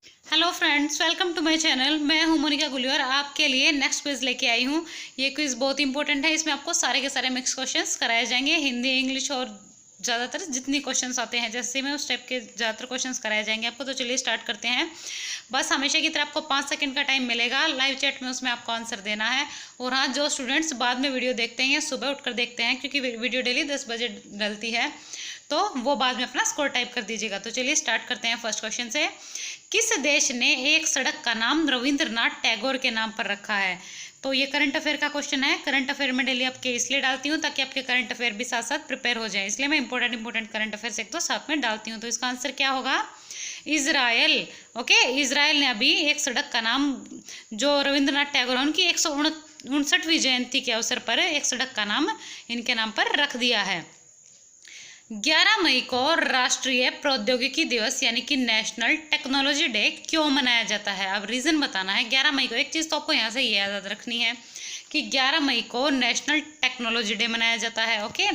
Hello friends, welcome to my channel. मैं हूं मोनिका गुलियर, आपके लिए नेक्स्ट क्विज लेके आई हूं। ये क्विज बहुत इंपॉर्टेंट है। इसमें आपको सारे के सारे मिक्स क्वेश्चंस कराए जाएंगे, हिंदी इंग्लिश और ज़्यादातर जितनी क्वेश्चंस आते हैं जैसे में उस टाइप के ज़्यादातर क्वेश्चंस कराए जाएंगे आपको। तो चलिए स्टार्ट करते हैं। बस हमेशा की तरह आपको 5 सेकंड का टाइम मिलेगा लाइव चैट में, उसमें आपको आंसर देना है। और हाँ, जो स्टूडेंट्स बाद में वीडियो देखते हैं या सुबह उठकर देखते हैं, क्योंकि वीडियो डेली 10 बजे डलती है, तो वो बाद में अपना स्कोर टाइप कर दीजिएगा। तो चलिए स्टार्ट करते हैं फर्स्ट क्वेश्चन से। किस देश ने एक सड़क का नाम रविंद्रनाथ टैगोर के नाम पर रखा है? तो ये करंट अफेयर का क्वेश्चन है। करंट अफेयर में डेली आपके इसलिए डालती हूँ ताकि आपके करंट अफेयर भी साथ साथ प्रिपेयर हो जाए, इसलिए मैं इंपॉर्टेंट करंट अफेयर्स एक तो साथ में डालती हूँ। तो इसका आंसर क्या होगा? इजराइल। ओके, इजराइल ने अभी एक सड़क का नाम, जो रविंद्रनाथ टैगोर है उनकी 169वीं जयंती के अवसर पर एक सड़क का नाम इनके नाम पर रख दिया है। 11 मई को राष्ट्रीय प्रौद्योगिकी दिवस यानी कि नेशनल टेक्नोलॉजी डे क्यों मनाया जाता है? अब रीज़न बताना है। 11 मई को एक चीज़ तो आपको यहाँ से याद रखनी है कि 11 मई को नेशनल टेक्नोलॉजी डे मनाया जाता है। ओके,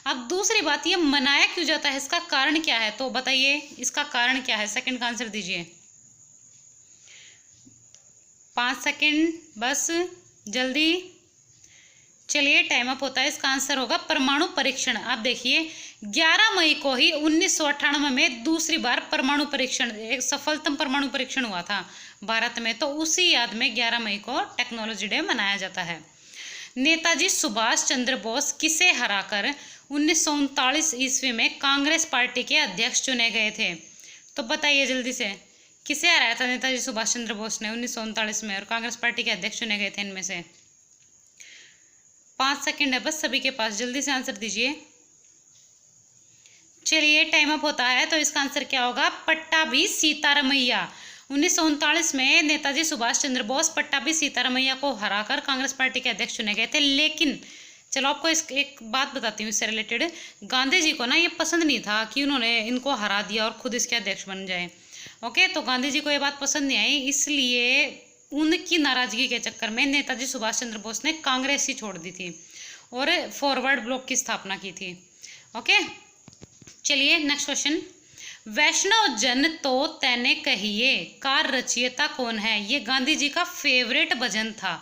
अब दूसरी बात, ये मनाया क्यों जाता है, इसका कारण क्या है? तो बताइए इसका कारण क्या है। सेकंड का आंसर दीजिए। 5 सेकंड बस, जल्दी। चलिए टाइम अप होता है। इसका आंसर होगा परमाणु परीक्षण। आप देखिए 11 मई को ही 1998 में दूसरी बार परमाणु परीक्षण, एक सफलतम परमाणु परीक्षण हुआ था भारत में। तो उसी याद में 11 मई को टेक्नोलॉजी डे मनाया जाता है। नेताजी सुभाष चंद्र बोस किसे हराकर 1939 ईस्वी में कांग्रेस पार्टी के अध्यक्ष चुने गए थे? तो बताइए जल्दी से, किसे हराया था नेताजी सुभाष चंद्र बोस ने 1939 में और कांग्रेस पार्टी के अध्यक्ष चुने गए थे? इनमें से 5 सेकंड है बस सभी के पास, जल्दी से आंसर दीजिए। चलिए टाइम अप होता है। तो इसका आंसर क्या होगा? पट्टाभी सीतारमैया। 1939 में नेताजी सुभाष चंद्र बोस पट्टाभी सीतारमैया को हराकर कांग्रेस पार्टी के अध्यक्ष चुने गए थे। लेकिन चलो आपको एक बात बताती हूँ इससे रिलेटेड। गांधी जी को ना ये पसंद नहीं था कि उन्होंने इनको हरा दिया और खुद इसके अध्यक्ष बन जाए। ओके, तो गांधी जी को ये बात पसंद नहीं आई, इसलिए उनकी नाराजगी के चक्कर में नेताजी सुभाष चंद्र बोस ने कांग्रेस ही छोड़ दी थी और फॉरवर्ड ब्लॉक की स्थापना की थी। ओके, चलिए नेक्स्ट क्वेश्चन। वैष्णव जन तो तैने कहिए का रचयिता कौन है? ये गांधी जी का फेवरेट भजन था,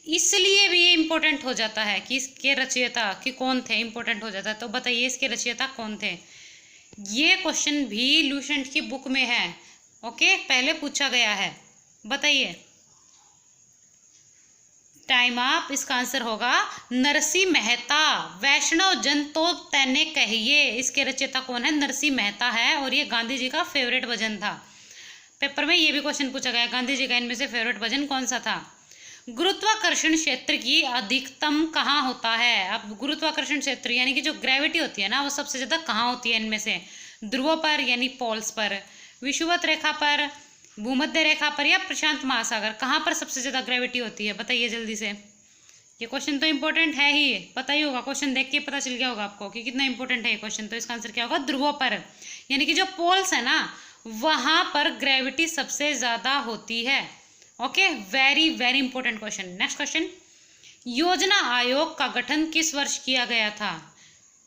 इसलिए भी ये इंपॉर्टेंट हो जाता है कि इसके रचयिता कि कौन थे, इंपॉर्टेंट हो जाता है। तो बताइए इसके रचयिता कौन थे? ये क्वेश्चन भी लूसेंट की बुक में है। ओके, पहले पूछा गया है, बताइए। टाइम आप। इसका आंसर होगा नरसिंह मेहता। वैष्णव जन तो तैने कहिए, इसके रचयिता कौन है? नरसिंह मेहता है और ये गांधी जी का फेवरेट भजन था। पेपर में ये भी क्वेश्चन पूछा गया, गांधी जी का इनमें से फेवरेट भजन कौन सा था? गुरुत्वाकर्षण क्षेत्र की अधिकतम कहाँ होता है? अब गुरुत्वाकर्षण क्षेत्र यानी कि जो ग्रेविटी होती है ना, वो सबसे ज्यादा कहाँ होती है इनमें से? ध्रुव पर यानी पोल्स पर, विषुवत रेखा पर, भूमध्य रेखा पर, या प्रशांत महासागर? कहाँ पर सबसे ज्यादा ग्रेविटी होती है? बताइए जल्दी से। ये क्वेश्चन तो इंपॉर्टेंट है ही, पता ही होगा, क्वेश्चन देख के पता चल गया होगा आपको कि कितना इंपॉर्टेंट है ये क्वेश्चन। तो इसका आंसर क्या होगा? ध्रुव पर, यानी कि जो पोल्स है ना, वहां पर ग्रेविटी सबसे ज्यादा होती है। Okay, very very important question. Next question. योजना आयोग का गठन किस वर्ष किया गया था?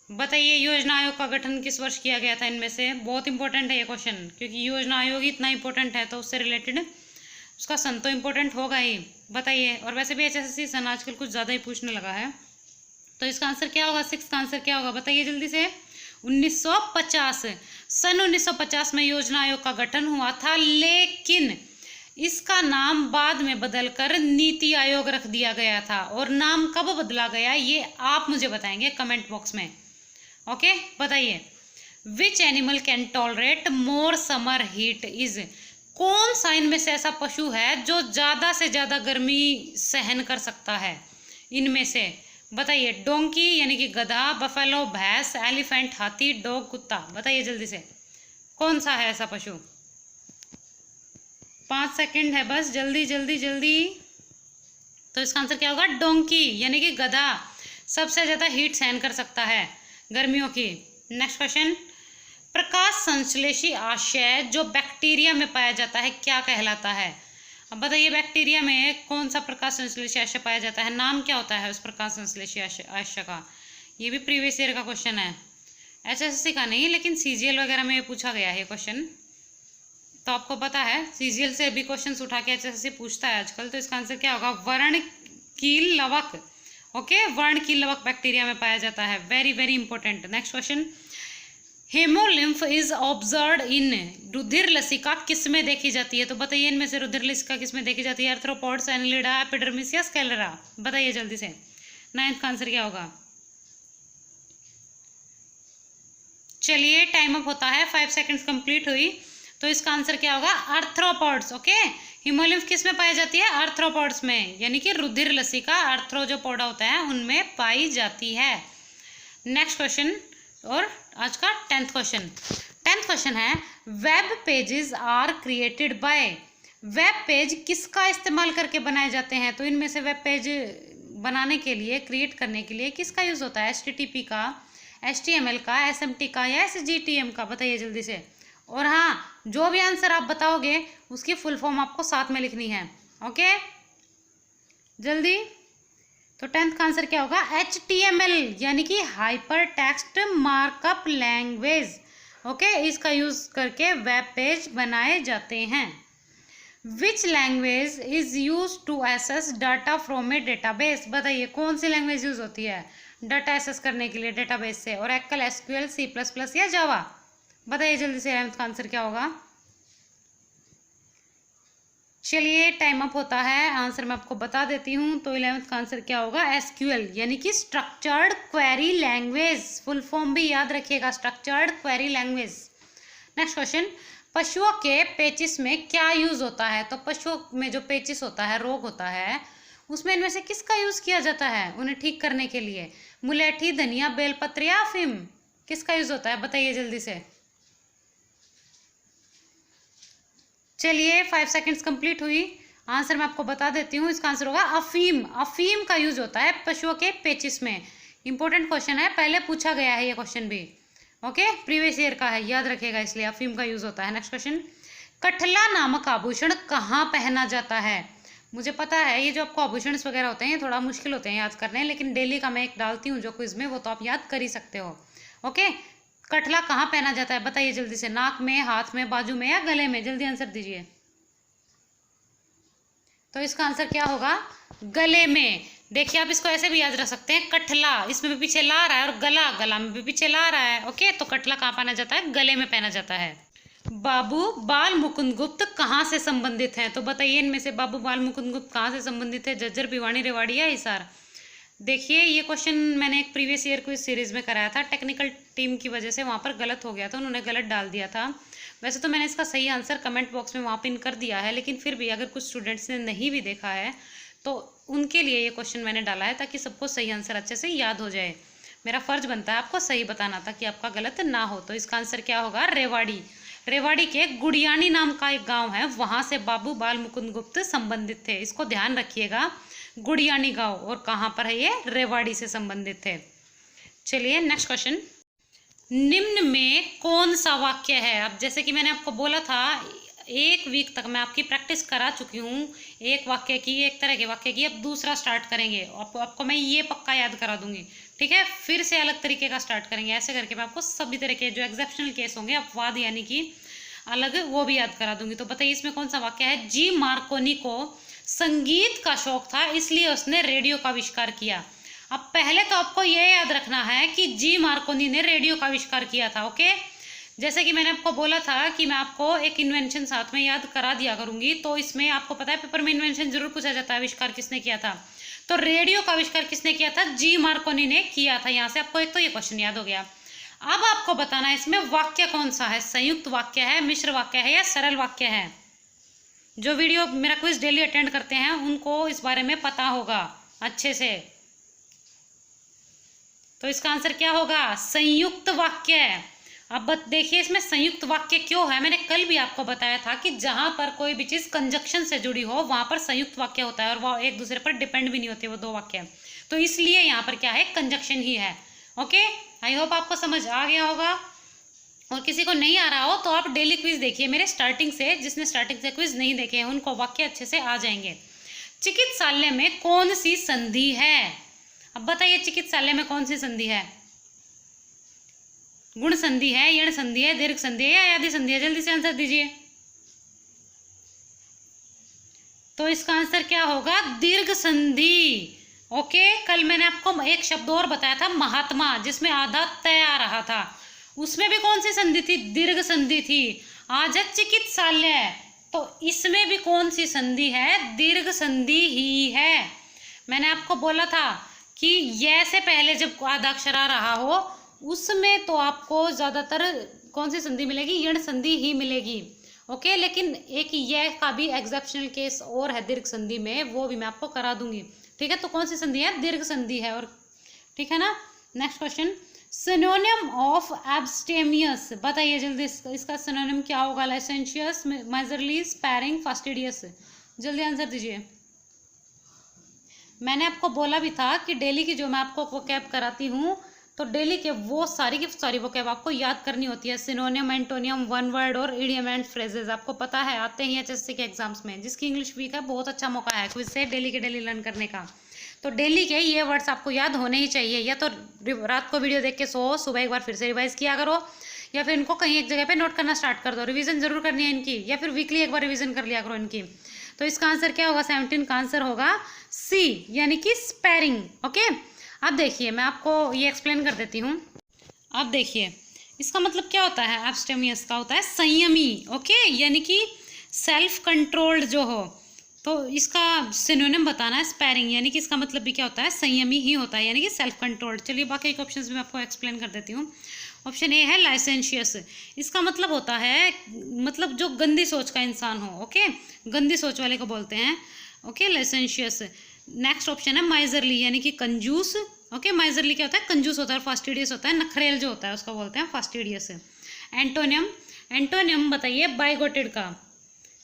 बताइए योजना आयोग का गठन किस वर्ष किया गया था? इनमें से बहुत इंपॉर्टेंट है ये क्वेश्चन, क्योंकि योजना आयोग ही इतना इंपॉर्टेंट है तो उससे रिलेटेड उसका सन तो इंपॉर्टेंट होगा ही। बताइए। और वैसे भी एचएसएससी सन आजकल कुछ ज़्यादा ही पूछने लगा है। तो इसका आंसर क्या होगा? 6 का आंसर क्या होगा? बताइए जल्दी से। 1950। सन 1950 में योजना आयोग का गठन हुआ था, लेकिन इसका नाम बाद में बदलकर नीति आयोग रख दिया गया था। और नाम कब बदला गया ये आप मुझे बताएंगे कमेंट बॉक्स में। ओके, बताइए। Which animal can tolerate more summer heat is? कौन सा इनमें से ऐसा पशु है जो ज्यादा से ज्यादा गर्मी सहन कर सकता है? इनमें से बताइए। डोंकी यानी कि गधा, बफेलो भैंस, एलिफेंट हाथी, डॉग कुत्ता? बताइए जल्दी से, कौन सा है ऐसा पशु? 5 सेकंड है बस, जल्दी जल्दी जल्दी। तो इसका आंसर क्या होगा? डोंकी यानी कि गधा सबसे ज्यादा हीट सहन कर सकता है गर्मियों की। Next question. प्रकाश संश्लेषी आशय जो बैक्टीरिया में पाया जाता है क्या कहलाता है? अब बताइए बैक्टीरिया में कौन सा प्रकाश संश्लेषी आशय पाया जाता है? नाम क्या होता है उस प्रकाश संश्लेषी आशय का? ये भी प्रीवियस ईयर का क्वेश्चन है, एचएसएससी का नहीं, लेकिन सीजीएल वगैरह में पूछा गया है क्वेश्चन। तो आपको पता है सीजीएल से भी क्वेश्चंस उठा के अच्छे से पूछता है आजकल। तो इसका आंसर क्या होगा? वर्णकील लवक। ओके, वर्णकील लवक बैक्टीरिया में पाया जाता है। Very very important. Next question, hemolymph is observed in, रुधिर लसिका किस में देखी जाती है? तो बताइए इनमें से रुधिर लसिका किस में देखी जाती है? आर्थ्रोपोड्स, एनिलिडा, एपिडर्मिस या स्केलेरा? बताइए जल्दी से। 9th का आंसर क्या होगा? चलिए टाइम अप होता है, 5 सेकंड्स कंप्लीट हुई। तो इसका आंसर क्या होगा? आर्थ्रोपोड्स। ओके, हीमोलिम्फ किस में पाई जाती है? आर्थ्रोपोड्स में, यानी कि रुधिर लसिका आर्थ्रो जो पौधा होता है उनमें पाई जाती है। नेक्स्ट क्वेश्चन, और आज का 10th क्वेश्चन। 10th क्वेश्चन है, web pages are created by. Web page किसका इस्तेमाल करके बनाए जाते हैं? तो इनमें से वेब पेज बनाने के लिए, क्रिएट करने के लिए किसका यूज होता है? HTTP का, HTML का, SMT का या SGTM का? बताइए जल्दी से। और हाँ, जो भी आंसर आप बताओगे उसकी फुल फॉर्म आपको साथ में लिखनी है। ओके, जल्दी। तो 10th का आंसर क्या होगा? HTML, यानी कि hyper text markup language. Okay, इसका यूज करके वेब पेज बनाए जाते हैं। Which language is use to access data from a database? बताइए कौन सी लैंग्वेज यूज होती है डाटा एक्सेस करने के लिए डेटाबेस से? ओरेकल, SQL, C++ या जावा? बताइए जल्दी से। 11th का आंसर क्या होगा? चलिए टाइम अप होता है, आंसर मैं आपको बता देती हूँ। तो 11th का आंसर क्या होगा? SQL, यानी कि structured query language. Full form भी याद रखिएगा, structured query language. Next question, पशुओं के पेचिस में क्या यूज होता है? तो पशुओं में जो पेचिस होता है, रोग होता है, उसमें इनमें से किसका यूज किया जाता है उन्हें ठीक करने के लिए? मुलेठी, धनिया, बेलपत्र या अफीम? किसका यूज होता है? बताइए जल्दी से। चलिए 5 सेकंड्स कंप्लीट हुई, आंसर मैं आपको बता देती हूँ। इसका आंसर होगा अफीम। अफीम का यूज होता है पशुओं के पेचिस में। इंपॉर्टेंट क्वेश्चन है, पहले पूछा गया है ये क्वेश्चन भी। ओके, प्रीवियस ईयर का है, याद रखिएगा, इसलिए अफीम का यूज होता है। नेक्स्ट क्वेश्चन, कठला नामक आभूषण कहाँ पहना जाता है? मुझे पता है ये जो आपको आभूषण वगैरह होते हैं ये थोड़ा मुश्किल होते हैं याद करने, लेकिन डेली का मैं एक डालती हूँ जो क्विज में, वो तो आप याद कर ही सकते हो। ओके, कठला कहाँ पहना जाता है? बताइए जल्दी से। नाक में, हाथ में, बाजू में या गले में? जल्दी आंसर दीजिए। तो इसका आंसर क्या होगा? गले में। देखिए आप इसको ऐसे भी याद रख सकते हैं, कठला, इसमें भी पीछे ला रहा है, और गला, गला में भी पीछे ला रहा है। ओके, तो कठला कहाँ पहना जाता है? गले में पहना जाता है। बाबू बाल मुकुंद गुप्त कहाँ से संबंधित हैं? तो बताइए इनमें से बाबू बाल मुकुंद गुप्त कहाँ से संबंधित है? झज्जर, भिवानी, रेवाड़ी या हिसार? देखिए ये क्वेश्चन मैंने एक प्रीवियस ईयर क्विज सीरीज में कराया था, टेक्निकल टीम की वजह से वहाँ पर गलत हो गया था, उन्होंने गलत डाल दिया था। वैसे तो मैंने इसका सही आंसर कमेंट बॉक्स में वहाँ पिन कर दिया है, लेकिन फिर भी अगर कुछ स्टूडेंट्स ने नहीं भी देखा है तो उनके लिए ये क्वेश्चन मैंने डाला है, ताकि सबको सही आंसर अच्छे से याद हो जाए। मेरा फर्ज बनता है आपको सही बताना ताकि आपका गलत ना हो। तो इसका आंसर क्या होगा? रेवाड़ी। रेवाड़ी के गुड़ियानी नाम का एक गाँव है, वहाँ से बाबू बाल मुकुंद गुप्त संबंधित थे। इसको ध्यान रखिएगा, गुड़ियानी गांव, और कहाँ पर है ये? रेवाड़ी से संबंधित है। चलिए नेक्स्ट क्वेश्चन, निम्न में कौन सा वाक्य है? अब जैसे कि मैंने आपको बोला था, 1 वीक तक मैं आपकी प्रैक्टिस करा चुकी हूँ एक वाक्य की, एक तरह के वाक्य की। अब दूसरा स्टार्ट करेंगे, आपको मैं ये पक्का याद करा दूंगी, ठीक है? फिर से अलग तरीके का स्टार्ट करेंगे, ऐसे करके मैं आपको सभी तरह के जो एक्सेप्शनल केस होंगे, अपवाद यानी कि अलग, वो भी याद करा दूंगी। तो बताइए इसमें कौन सा वाक्य है? जी मार्कोनी को संगीत का शौक था, इसलिए उसने रेडियो का आविष्कार किया। अब पहले तो आपको ये याद रखना है कि जी मार्कोनी ने रेडियो का आविष्कार किया था। ओके, जैसे कि मैंने आपको बोला था कि मैं आपको एक इन्वेंशन साथ में याद करा दिया करूंगी, तो इसमें आपको पता है पेपर में इन्वेंशन जरूर पूछा जाता है, आविष्कार किसने किया था। तो रेडियो का आविष्कार किसने किया था? जी मार्कोनी ने किया था। यहाँ से आपको एक तो ये क्वेश्चन याद हो गया। अब आपको बताना है इसमें वाक्य कौन सा है, संयुक्त वाक्य है, मिश्र वाक्य है या सरल वाक्य है। जो वीडियो मेरा क्विज डेली अटेंड करते हैं उनको इस बारे में पता होगा अच्छे से। तो इसका आंसर क्या होगा? संयुक्त वाक्य। अब देखिए इसमें संयुक्त वाक्य क्यों है, मैंने कल भी आपको बताया था कि जहां पर कोई भी चीज कंजक्शन से जुड़ी हो वहां पर संयुक्त वाक्य होता है, और वो एक दूसरे पर डिपेंड भी नहीं होते वो दो वाक्य। तो इसलिए यहाँ पर क्या है? कंजक्शन ही है। ओके, आई होप आपको समझ आ गया होगा। और किसी को नहीं आ रहा हो तो आप डेली क्विज देखिए मेरे स्टार्टिंग से, जिसने स्टार्टिंग से क्विज नहीं देखे हैं उनको वाक्य अच्छे से आ जाएंगे। चिकित्सालय में कौन सी संधि है? अब बताइए चिकित्सालय में कौन सी संधि है? गुण संधि है, यण संधि है, दीर्घ संधि है या आदि संधि है? जल्दी से आंसर दीजिए। तो इसका आंसर क्या होगा, दीर्घ संधि। ओके, कल मैंने आपको एक शब्द और बताया था महात्मा, जिसमें आधा तय आ रहा था, उसमें भी कौन सी संधि थी, दीर्घ संधि थी। आज है चिकित्सालय, तो इसमें भी कौन सी संधि है, दीर्घ संधि ही है। मैंने आपको बोला था कि ये से पहले जब आधा अक्षर आ रहा हो उसमें तो आपको ज़्यादातर कौन सी संधि मिलेगी, यण संधि ही मिलेगी। ओके, लेकिन एक ये का भी एग्जेप्शनल केस और है दीर्घ संधि में, वो भी मैं आपको करा दूंगी। ठीक है, तो कौन सी संधि है, दीर्घ संधि है। और ठीक है ना, नेक्स्ट क्वेश्चन, सिनोनिम ऑफ एब्स्टेमियस, बताइए जल्दी, इसका सिनोनिम क्या होगा, लाइसेंशियस, मेजरली, स्पैरिंग, फास्टिडियस, जल्दी आंसर दीजिए। मैंने आपको बोला भी था कि डेली की जो मैं आपको वोकैब कराती हूँ, तो डेली के वो सारी की सारी वोकैब आपको याद करनी होती है। सिनोनियम, एंटोनियम, वन वर्ड और इडियम एंड फ्रेजेस आपको पता है, आते ही एचएससी के एग्जाम्स में। जिसकी इंग्लिश वीक है, बहुत अच्छा मौका है क्विज से डेली के डेली लर्न करने का। तो डेली के ये वर्ड्स आपको याद होने ही चाहिए, या तो रात को वीडियो देख के सो, सुबह एक बार फिर से रिवाइज किया करो, या फिर इनको कहीं एक जगह पे नोट करना स्टार्ट कर दो। रिवीजन जरूर करनी है इनकी, या फिर वीकली एक बार रिवीजन कर लिया करो इनकी। तो इसका आंसर क्या होगा, 17 का आंसर होगा सी, यानी कि स्पैरिंग। ओके, अब देखिए मैं आपको ये एक्सप्लेन कर देती हूँ। अब देखिए इसका मतलब क्या होता है, एब्स्टेमियस का होता है संयमी। ओके, यानी कि सेल्फ कंट्रोल्ड जो हो, तो इसका सिनोनिम बताना है स्पैरिंग, यानी कि इसका मतलब भी क्या होता है, संयमी ही होता है, यानी कि सेल्फ कंट्रोल्ड। चलिए बाकी के ऑप्शंस भी मैं आपको एक्सप्लेन कर देती हूँ। ऑप्शन ए है लाइसेंशियस, इसका मतलब होता है मतलब जो गंदी सोच का इंसान हो। ओके, गंदी सोच वाले को बोलते हैं। ओके, लाइसेंशियस। नेक्स्ट ऑप्शन है माइजरली, यानी कि कंजूस। ओके, माइजरली क्या होता है, कंजूस होता है। फास्टिडियस होता है, नखरेल जो होता है उसको बोलते हैं फास्टिडियस। एंटोनियम, एंटोनियम बताइए बाइगोटेड का,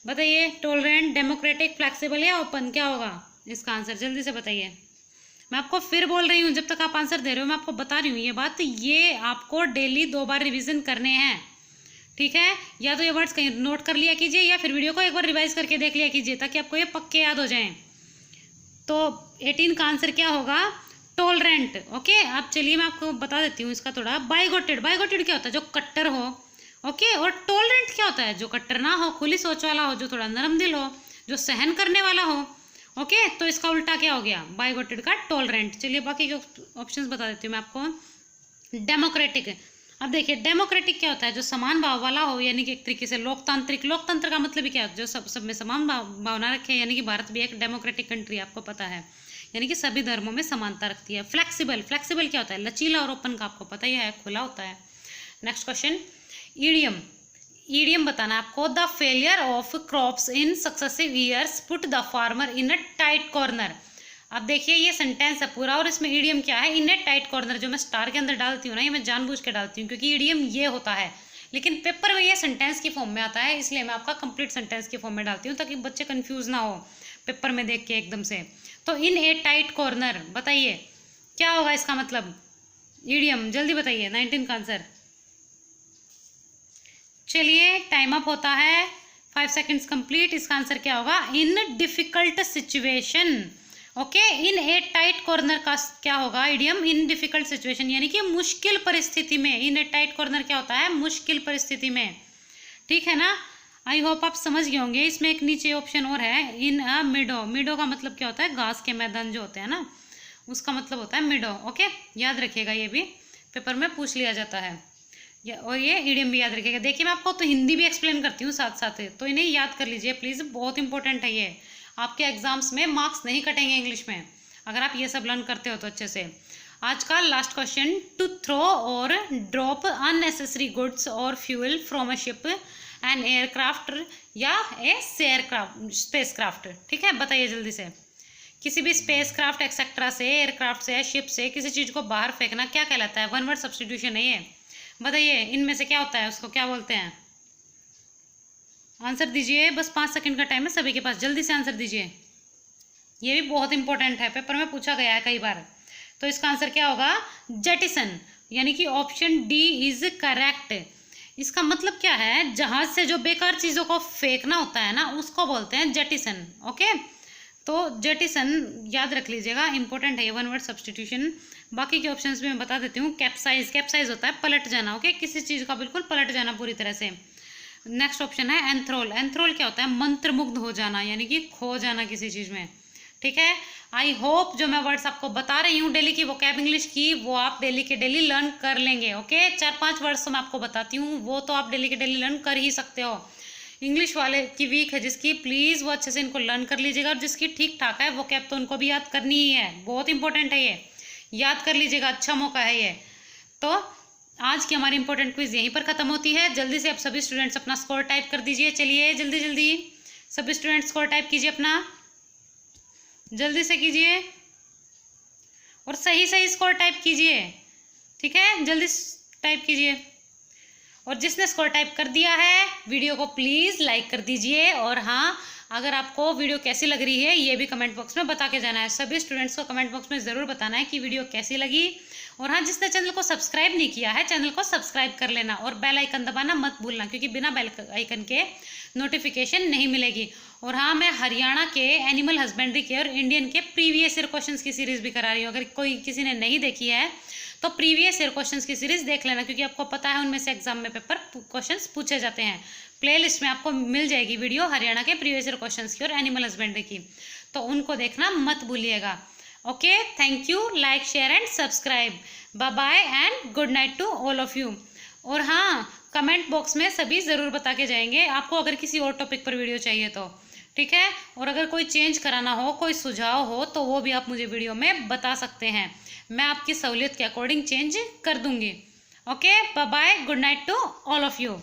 बताइए टॉलरेंट, डेमोक्रेटिक, फ्लेक्सिबल या ओपन, क्या होगा इसका आंसर, जल्दी से बताइए। मैं आपको फिर बोल रही हूँ, जब तक आप आंसर दे रहे हो मैं आपको बता रही हूँ ये बात, ये आपको डेली 2 बार रिवीजन करने हैं। ठीक है, या तो ये वर्ड्स कहीं नोट कर लिया कीजिए, या फिर वीडियो को एक बार रिवाइज करके देख लिया कीजिए, ताकि आपको ये पक्के याद हो जाएं। तो 18 का आंसर क्या होगा, टॉलरेंट। ओके, अब चलिए मैं आपको बता देती हूँ इसका थोड़ा। बाइगोटेड, बाइगोटेड क्या होता है, जो कट्टर हो। ओके, और टॉलरेंट क्या होता है, जो कट्टर ना हो, खुली सोच वाला हो, जो थोड़ा नरम दिल हो, जो सहन करने वाला हो। ओके, तो इसका उल्टा क्या हो गया, बाइगोटेड का टॉलरेंट। चलिए बाकी के ऑप्शंस बता देती हूँ मैं आपको। डेमोक्रेटिक, अब देखिए डेमोक्रेटिक क्या होता है, जो समान भाव वाला हो, यानी कि एक तरीके से लोकतांत्रिक। लोकतंत्र का मतलब क्या है, जो सब में समान भावना रखे, यानी कि भारत भी एक डेमोक्रेटिक कंट्री आपको पता है, यानी कि सभी धर्मों में समानता रखती है। फ्लेक्सिबल, फ्लेक्सिबल क्या होता है, लचीला और ओपन का आपको पता ही है, खुला होता है। नेक्स्ट क्वेश्चन, ईडियम, ईडियम बताना आपको। The failure of crops in successive years put the farmer in a tight corner. अब देखिए ये सेंटेंस है पूरा, और इसमें ईडियम क्या है, इन ए टाइट कॉर्नर। जो मैं स्टार के अंदर डालती हूँ ना, ये मैं जानबूझ के डालती हूँ, क्योंकि ईडियम ये होता है, लेकिन पेपर में ये सेंटेंस की फॉर्म में आता है, इसलिए मैं आपका कंप्लीट सेंटेंस की फॉर्म में डालती हूँ, ताकि बच्चे कंफ्यूज ना हो पेपर में देख के एकदम से। तो इन ए टाइट कॉर्नर, बताइए क्या होगा इसका मतलब, ईडियम, जल्दी बताइए। 19 का आंसर। चलिए टाइम अप होता है, 5 सेकेंड्स कंप्लीट। इसका आंसर क्या होगा, इन डिफिकल्ट सिचुएशन। ओके, इन ए टाइट कॉर्नर का क्या होगा ईडियम, इन डिफिकल्ट सिचुएशन, यानी कि मुश्किल परिस्थिति में। इन ए टाइट कॉर्नर क्या होता है, मुश्किल परिस्थिति में। ठीक है ना, आई होप आप समझ गए होंगे। इसमें एक नीचे ऑप्शन और है, इन अ मिडो। मिडो का मतलब क्या होता है, घास के मैदान जो होते हैं ना, उसका मतलब होता है मिडो। ओके, याद रखिएगा, ये भी पेपर में पूछ लिया जाता है, और ये ईडियम भी याद रखिएगा। देखिए मैं आपको तो हिंदी भी एक्सप्लेन करती हूँ साथ साथ, तो इन्हें याद कर लीजिए प्लीज़, बहुत इंपॉर्टेंट है ये। आपके एग्जाम्स में मार्क्स नहीं कटेंगे इंग्लिश में, अगर आप ये सब लर्न करते हो तो अच्छे से। आज का लास्ट क्वेश्चन, टू थ्रो और ड्रॉप अननेसेसरी गुड्स और fuel from a ship an aircraft या ए स्पेस क्राफ्ट। ठीक है, बताइए जल्दी से। किसी भी स्पेस क्राफ्ट एक्सेट्रा से, एयरक्राफ्ट से, शिप से किसी चीज़ को बाहर फेंकना क्या कहलाता है, वन वर्ड सब्स्टिट्यूशन है ये। बताइए इनमें से क्या होता है, उसको क्या बोलते हैं, आंसर दीजिए। बस 5 सेकंड का टाइम है सभी के पास, जल्दी से आंसर दीजिए। ये भी बहुत इंपॉर्टेंट है, पेपर में पूछा गया है कई बार। तो इसका आंसर क्या होगा, जेटिसन, यानी कि ऑप्शन डी इज करेक्ट। इसका मतलब क्या है, जहाज से जो बेकार चीज़ों को फेंकना होता है ना, उसको बोलते हैं जेटिसन। ओके, तो जेटिसन याद रख लीजिएगा, इंपॉर्टेंट है ये वन वर्ड सब्स्टिट्यूशन। बाकी के ऑप्शंस भी मैं बता देती हूँ। कैप्साइज, कैप्साइज होता है पलट जाना। ओके, किसी चीज़ का बिल्कुल पलट जाना पूरी तरह से। नेक्स्ट ऑप्शन है एंथ्रोल। एंथ्रोल क्या होता है? मंत्रमुग्ध हो जाना, यानी कि खो जाना किसी चीज़ में। ठीक है, आई होप जो मैं वर्ड्स आपको बता रही हूँ डेली की वोकैब इंग्लिश की, वो आप डेली के डेली लर्न कर लेंगे। ओके, 4-5 वर्ड्स तो मैं आपको बताती हूँ, वो तो आप डेली के डेली लर्न कर ही सकते हो। इंग्लिश वाले की वीक है जिसकी, प्लीज़ वो अच्छे से इनको लर्न कर लीजिएगा, और जिसकी ठीक ठाक है वोकैब तो उनको भी याद करनी ही है, बहुत इंपॉर्टेंट है ये, याद कर लीजिएगा, अच्छा मौका है ये। तो आज की हमारी इंपॉर्टेंट क्विज यहीं पर ख़त्म होती है। जल्दी से आप सभी स्टूडेंट्स अपना स्कोर टाइप कर दीजिए। चलिए जल्दी जल्दी सभी स्टूडेंट्स स्कोर टाइप कीजिए अपना, जल्दी से कीजिए और सही सही स्कोर टाइप कीजिए। ठीक है, जल्दी टाइप कीजिए। और जिसने स्कोर टाइप कर दिया है वीडियो को प्लीज़ लाइक कर दीजिए। और हाँ, अगर आपको वीडियो कैसी लग रही है ये भी कमेंट बॉक्स में बता के जाना है। सभी स्टूडेंट्स को कमेंट बॉक्स में ज़रूर बताना है कि वीडियो कैसी लगी। और हाँ, जिसने चैनल को सब्सक्राइब नहीं किया है चैनल को सब्सक्राइब कर लेना, और बेल आइकन दबाना मत भूलना, क्योंकि बिना बेल आइकन के नोटिफिकेशन नहीं मिलेगी। और हाँ, मैं हरियाणा के एनिमल हस्बेंड्री के और इंडियन के प्रीवियस ईयर क्वेश्चंस की सीरीज़ भी करा रही हूँ। अगर कोई किसी ने नहीं देखी है तो प्रीवियस ईयर क्वेश्चंस की सीरीज़ देख लेना, क्योंकि आपको पता है उनमें से एग्जाम में पेपर क्वेश्चंस पूछे जाते हैं। प्लेलिस्ट में आपको मिल जाएगी वीडियो हरियाणा के प्रीवियस ईयर क्वेश्चंस की और एनिमल हस्बेंड्री की, तो उनको देखना मत भूलिएगा। Okay, thank you, like share and subscribe. Bye bye and good night to all of you. और हाँ, कमेंट बॉक्स में सभी ज़रूर बता के जाएंगे आपको अगर किसी और टॉपिक पर वीडियो चाहिए तो। ठीक है, और अगर कोई चेंज कराना हो, कोई सुझाव हो, तो वो भी आप मुझे वीडियो में बता सकते हैं, मैं आपकी सहूलियत के अकॉर्डिंग चेंज कर दूंगी। Okay, bye bye, good night to all of you.